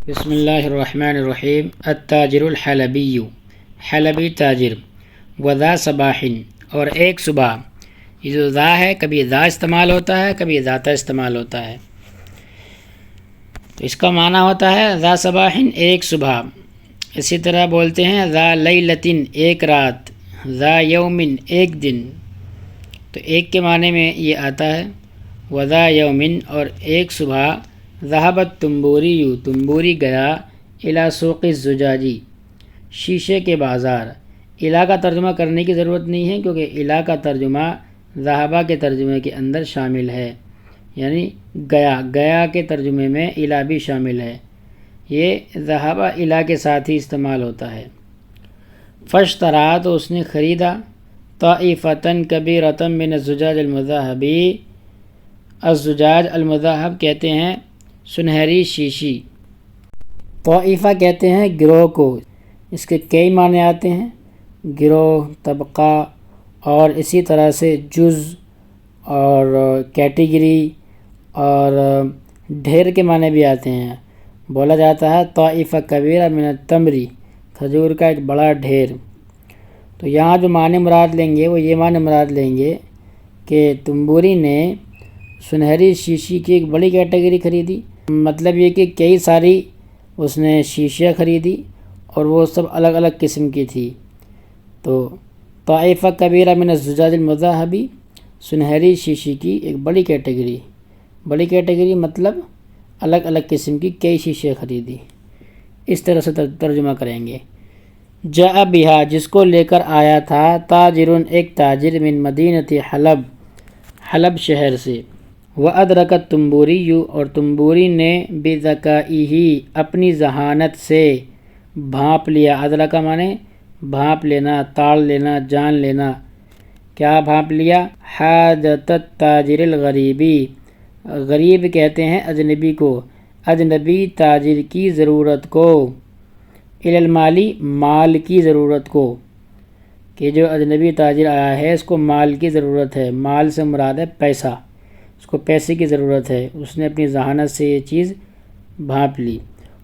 بسم اللہ الرحمن الرحیم التاجر الحلبی، حلبی تاجر، وذا صباح، اور ایک صبح۔ یہ جو ذا ہے کبھی ذا استعمال ہوتا ہے کبھی ذاتا استعمال ہوتا ہے، تو اس کا معنی ہوتا ہے ذا صباح ایک صبح۔ اسی طرح بولتے ہیں ذا لیلۃ ایک رات، ذا یوم ایک دن، تو ایک کے معنی میں یہ آتا ہے۔ وذا یوم اور ایک صبح، ذہبت تنبوری، تنبوری گیا، الی سوق الزجاجی، شیشے کے بازار۔ الی کا ترجمہ کرنے کی ضرورت نہیں ہے کیونکہ الی کا ترجمہ ذہبہ کے ترجمے کے اندر شامل ہے، یعنی گیا، گیا کے ترجمے میں الی بھی شامل ہے۔ یہ ذہبہ الی کے ساتھ ہی استعمال ہوتا ہے۔ فاشترا تو اس نے خریدا، طائفتاً کبیرۃ من الزجاج المذہبی، الزجاج المذہب کہتے ہیں سنہری شیشی، طائفہ کہتے ہیں گروہ کو۔ اس کے کئی معنی آتے ہیں، گروہ، طبقہ، اور اسی طرح سے جز اور کیٹیگری اور ڈھیر کے معنی بھی آتے ہیں۔ بولا جاتا ہے طائفہ کبیرہ من التمری، کھجور کا ایک بڑا ڈھیر۔ تو یہاں جو معنی مراد لیں گے وہ یہ معنی مراد لیں گے کہ تنبوری نے سنہری شیشی کی ایک بڑی کیٹیگری خریدی، مطلب یہ کہ کئی ساری اس نے شیشیاں خریدی اور وہ سب الگ الگ قسم کی تھی۔ تو طائفہ کبیرہ من الزجاج المذہبی، سنہری شیشی کی ایک بڑی کیٹیگری، بڑی کیٹیگری مطلب الگ الگ قسم کی کئی شیشیاں خریدی، اس طرح سے ترجمہ کریں گے۔ جاء بہا جس کو لے کر آیا تھا، تاجر ایک تاجر، من مدینۃ حلب، حلب شہر سے، وَأَدْرَكَ تنبوری اور تنبوری نے بِذَكَائِهِ اپنی ذہانت سے بھانپ لیا۔ ادرک معنی بھانپ لینا، تاڑ لینا، جان لینا۔ کیا بھانپ لیا؟ حاجت التاجر الغریبی، غریب کہتے ہیں اجنبی کو، اجنبی تاجر کی ضرورت کو، الی المالی مال کی ضرورت کو، کہ جو اجنبی تاجر آیا ہے اس کو مال کی ضرورت ہے، مال سے مراد ہے پیسہ، اس کو پیسے کی ضرورت ہے، اس نے اپنی ذہانت سے یہ چیز بھانپ لی۔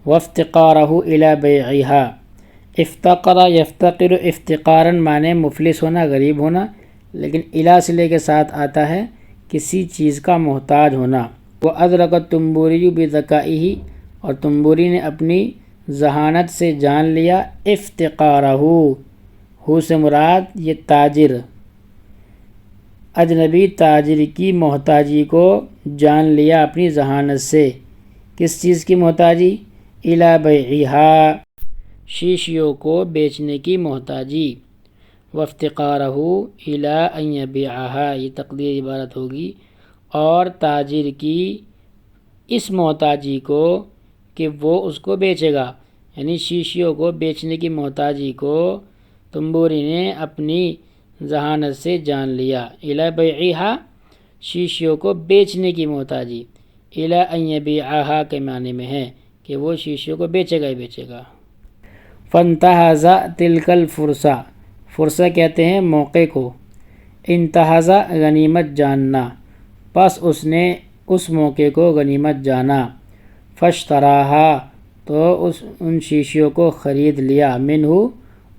وافتقارہ الی بیعہا، افتقر یفتقر افتقاراً معنی مفلس ہونا، غریب ہونا، لیکن الی صلے کے ساتھ آتا ہے کسی چیز کا محتاج ہونا۔ وَأَدْرَكَ التنبوری بِذَكَائِهِ اور تنبوری نے اپنی ذہانت سے جان لیا، افتقارہ، ہو سے مراد یہ تاجر، اجنبی تاجر کی محتاجی کو جان لیا اپنی ذہانت سے۔ کس چیز کی محتاجی؟ الی بیعہا، شیشیوں کو بیچنے کی محتاجی۔ وافتقارہ الی ان یبیعہا، یہ تقدیر عبارت ہوگی، اور تاجر کی اس محتاجی کو کہ وہ اس کو بیچے گا، یعنی شیشیوں کو بیچنے کی محتاجی کو تنبوری نے اپنی ذہانت سے جان لیا۔ الی بیعہا، شیشیوں کو بیچنے کی محتاجی، الی ان یبیعہا کے معنی میں ہے کہ وہ شیشیوں کو بیچے گا ہی بیچے گا۔ فانتہز تلک الفرصہ، فرصہ کہتے ہیں موقع کو، انتہز غنیمت جاننا، پس اس نے اس موقع کو غنیمت جانا۔ فاشتراہا تو ان شیشیوں کو خرید لیا، منہ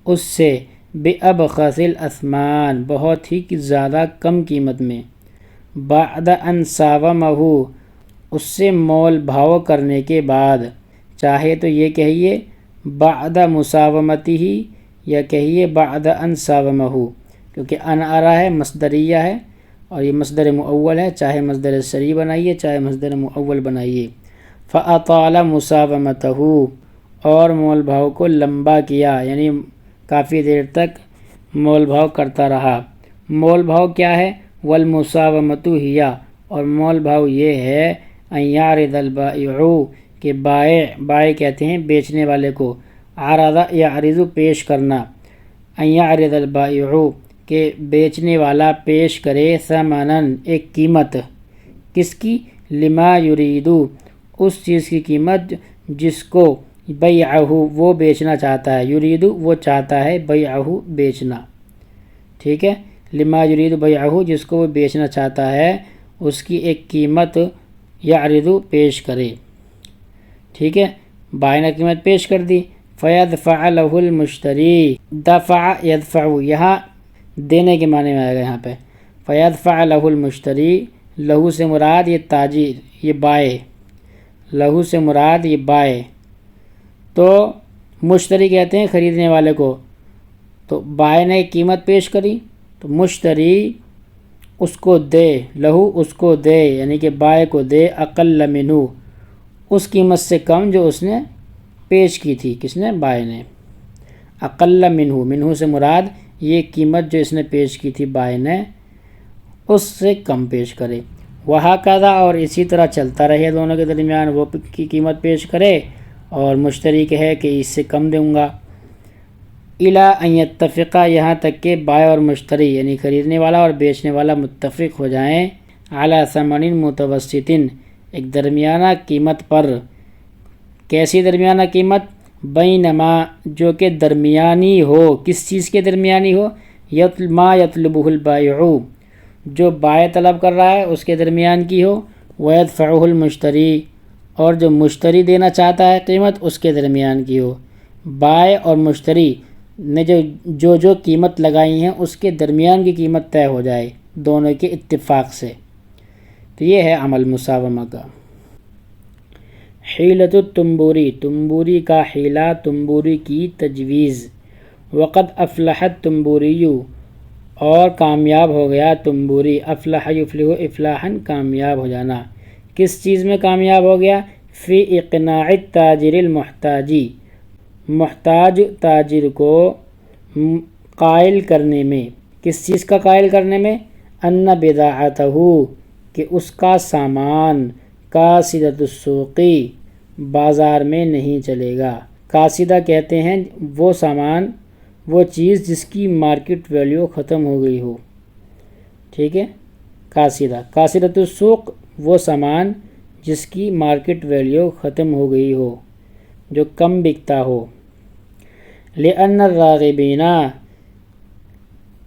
اس سے، بأبخس الأثمان بہت ہی زیادہ کم قیمت میں، بعد ان ساومہ اس سے مول بھاؤ کرنے کے بعد، چاہے تو یہ کہیے بعد مساومتہ یا کہیے بعد ان ساومہ، کیونکہ ان آ رہا ہے مصدریہ ہے اور یہ مصدر مؤول ہے، چاہے مصدر سری بنائیے چاہے مصدر مؤول بنائیے۔ فأطال مساومتہ اور مول بھاؤ کو لمبا کیا، یعنی کافی دیر تک مول بھاؤ کرتا رہا۔ مول بھاؤ کیا ہے؟ والمساومۃ ہی، اور مول بھاؤ یہ ہے ان یعرض البائع کہ بائع کہتے ہیں بیچنے والے کو، عرض یعرض پیش کرنا، ان یعرض البائع کہ بیچنے والا پیش کرے، ثمناً ایک قیمت، کس کی؟ لما یرید اس چیز کی قیمت جس کو بیعہ وہ بیچنا چاہتا ہے، یرید وہ چاہتا ہے، بیعہ بیچنا، ٹھیک ہے، لما یرید بیعہ جس کو وہ بیچنا چاہتا ہے اس کی ایک قیمت یعرض پیش کرے، ٹھیک ہے۔ بائع نے قیمت پیش کر دی. فیدفع لہ المشتری، دفع یدفع یہاں دینے کے معنی میں آئے گا یہاں پہ. فیدفع لہ المشتری، لہو سے مراد یہ تاجر، یہ بائع، لہو سے مراد یہ بائع. تو مشتری کہتے ہیں خریدنے والے کو. تو بائع نے قیمت پیش کری تو مشتری اس کو دے، لہو اس کو دے، یعنی کہ بائع کو دے، اقل منہ، اس قیمت سے کم جو اس نے پیش کی تھی. کس نے؟ بائع نے. اقل منہ، منہ سے مراد یہ قیمت جو اس نے پیش کی تھی بائع نے، اس سے کم پیش کرے. وہکذا، اور اسی طرح چلتا رہے دونوں کے درمیان، وہ کی قیمت پیش کرے اور مشتری کہے کہ اس سے کم دوں گا. الی ان یتفقا، یہاں تک کہ بائع اور مشتری یعنی خریدنے والا اور بیچنے والا متفق ہو جائیں، علی ثمن متوسط، ایک درمیانہ قیمت پر. کیسی درمیانہ قیمت؟ بینما، جو کہ درمیانی ہو. کس چیز کے درمیانی ہو؟ ما یطلبہ البائع، جو بائع طلب کر رہا ہے اس کے درمیان کی ہو. ویدفعہ المشتری، اور جو مشتری دینا چاہتا ہے قیمت اس کے درمیان کی ہو. بائع اور مشتری نے جو قیمت لگائی ہیں اس کے درمیان کی قیمت طے ہو جائے دونوں کے اتفاق سے. تو یہ ہے عمل مساومہ کا. حیلۃ التنبوری، تنبوری کا حیلہ، تنبوری کی تجویز. وقد افلح التنبوری، اور کامیاب ہو گیا تنبوری. افلح یفلح افلاحا، کامیاب ہو جانا. کس چیز میں کامیاب ہو گیا؟ فی اقناع التاجر المحتاجی، محتاج تاجر کو قائل کرنے میں. کس چیز کا قائل کرنے میں؟ ان بضاعتہ، کہ اس کا سامان، کاسدۃ السوق، بازار میں نہیں چلے گا. کاسدہ کہتے ہیں وہ سامان، وہ چیز جس کی مارکیٹ ویلیو ختم ہو گئی ہو. ٹھیک ہے، کاسدہ. کاسدۃ السوق وہ سامان جس کی مارکیٹ ویلیو ختم ہو گئی ہو، جو کم بکتا ہو. لأن الراغبین،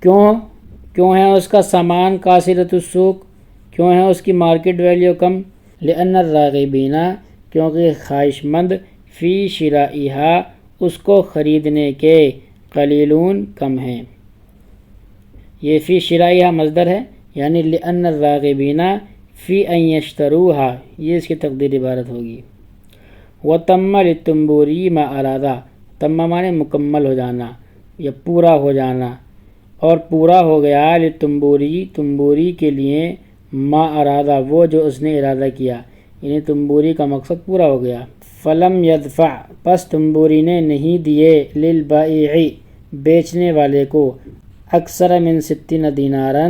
کیوں ہے اس کا سامان کاسدۃ السوق، کیوں ہے اس کی مارکیٹ ویلیو کم؟ لأن الراغبین، کیونکہ خواہش مند، فی شرائہا، اس کو خریدنے کے، قلیلون، کم ہیں. یہ فی شرائہا مصدر ہے، یعنی لأن الراغبین فی ان یشتروہا، یہ اس کی تقدیر عبارت ہوگی. وتم للتنبوری ما ارادہ، تم مانے مکمل ہو جانا یا پورا ہو جانا، اور پورا ہو گیا للتنبوری، تنبوری کے لیے، ما ارادہ، وہ جو اس نے ارادہ کیا، یعنی تنبوری کا مقصد پورا ہو گیا. فلم یدفع، پس تنبوری نے نہیں دیے، للبائع، بیچنے والے کو، اکثر من 60 دینارا،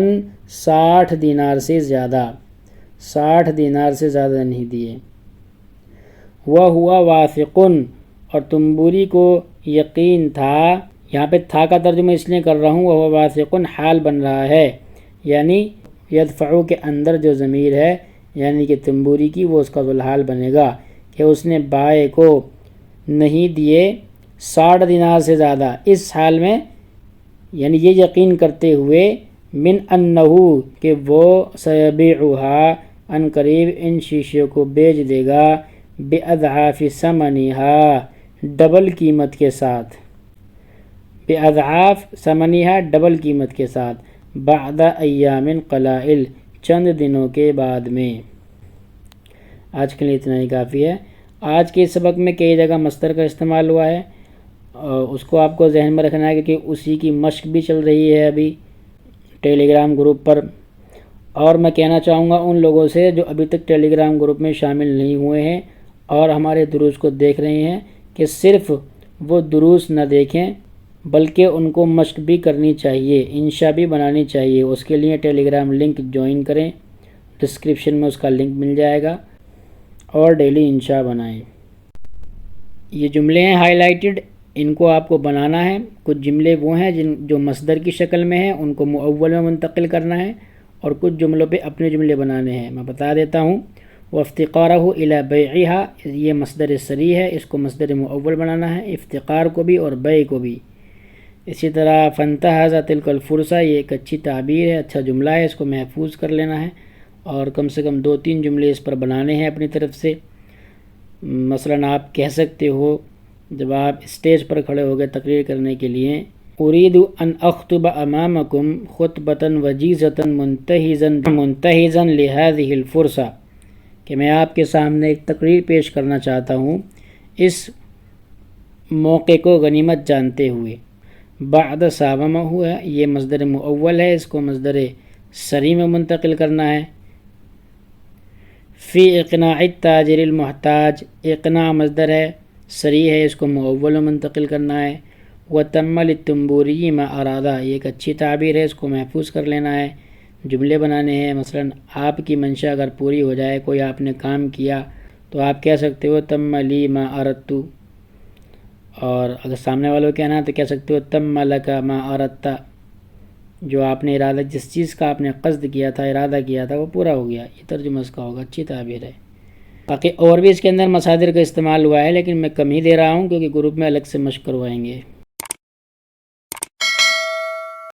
60 دینار سے زیادہ، 60 دینار سے زیادہ نہیں دیے. وَهُوَ واثق، اور تنبوری کو یقین تھا. یہاں پہ تھا کا ترجمہ اس لیے کر رہا ہوں، وَهُوَ واثق حال بن رہا ہے، یعنی یدفعو کے اندر جو ضمیر ہے یعنی کہ تنبوری کی، وہ اس کا ذوالحال بنے گا کہ اس نے بائع کو نہیں دیے 60 دینار سے زیادہ، اس حال میں، یعنی یہ یقین کرتے ہوئے، من انہو، کہ وہ سیبیعها، ان قریب ان شیشوں کو بیچ دے گا، باضعاف ثمنھا، ڈبل قیمت کے ساتھ، باضعاف ثمنھا، ڈبل قیمت کے ساتھ، بعد ایام قلائل، چند دنوں کے بعد میں. آج کے لیے اتنا ہی کافی ہے. آج کے سبق میں کئی جگہ مصدر کا استعمال ہوا ہے، اس کو آپ کو ذہن میں رکھنا ہے کیونکہ اسی کی مشق بھی چل رہی ہے ابھی ٹیلی گرام گروپ پر. اور میں کہنا چاہوں گا ان لوگوں سے جو ابھی تک ٹیلی گرام گروپ میں شامل نہیں ہوئے ہیں اور ہمارے دروس کو دیکھ رہے ہیں، کہ صرف وہ دروس نہ دیکھیں بلکہ ان کو مشق بھی کرنی چاہیے، انشاء بھی بنانی چاہیے. اس کے لیے ٹیلی گرام لنک جوائن کریں، ڈسکرپشن میں اس کا لنک مل جائے گا، اور ڈیلی انشاء بنائیں. یہ جملے ہیں ہائی لائٹڈ، ان کو آپ کو بنانا ہے. کچھ جملے وہ ہیں جو مصدر کی شکل میں ہیں، ان کو مؤول میں منتقل کرنا ہے، اور کچھ جملوں پہ اپنے جملے بنانے ہیں. میں بتا دیتا ہوں. وافتقارہ الی بیعہا، یہ مصدر صریح ہے، اس کو مصدر مؤول بنانا ہے، افتقار کو بھی اور بیع کو بھی. اسی طرح فانتہز تلک الفرصہ، یہ ایک اچھی تعبیر ہے، اچھا جملہ ہے، اس کو محفوظ کر لینا ہے، اور کم سے کم 2-3 جملے اس پر بنانے ہیں اپنی طرف سے. مثلاً آپ کہہ سکتے ہو جب آپ اسٹیج پر کھڑے ہو گئے تقریر کرنے کے لیے، اريد ان اخطب امامكم خطبة وجيزة منتهزا لهذه الفرصة، کہ میں آپ کے سامنے ایک تقریر پیش کرنا چاہتا ہوں اس موقع کو غنیمت جانتے ہوئے۔ بعد ساومہ ہوا، یہ مصدر مؤول ہے، اس کو مصدر سری میں منتقل کرنا ہے۔ فی اقناع التاجر المحتاج، اقناع مصدر ہے، سری ہے، اس کو مؤول میں منتقل کرنا ہے۔ وتم للتنبوری ما ارادہ، یہ ایک اچھی تعبیر ہے، اس کو محفوظ کر لینا ہے، جملے بنانے ہیں۔ مثلا آپ کی منشا اگر پوری ہو جائے، کوئی آپ نے کام کیا تو آپ کہہ سکتے ہو تم لی ما اردت، اور اگر سامنے والوں کہنا ہے تو کہہ سکتے ہو تم لک ما اردت، جو آپ نے ارادہ، جس چیز کا آپ نے قصد کیا تھا، ارادہ کیا تھا، وہ پورا ہو گیا، یہ ترجمہ اس کا ہوگا، اچھی تعبیر ہے۔ باقی اور بھی اس کے اندر مصادر کا استعمال ہوا ہے، لیکن میں کم ہی دے رہا ہوں کیونکہ گروپ میں الگ سے مشق کروائیں گے۔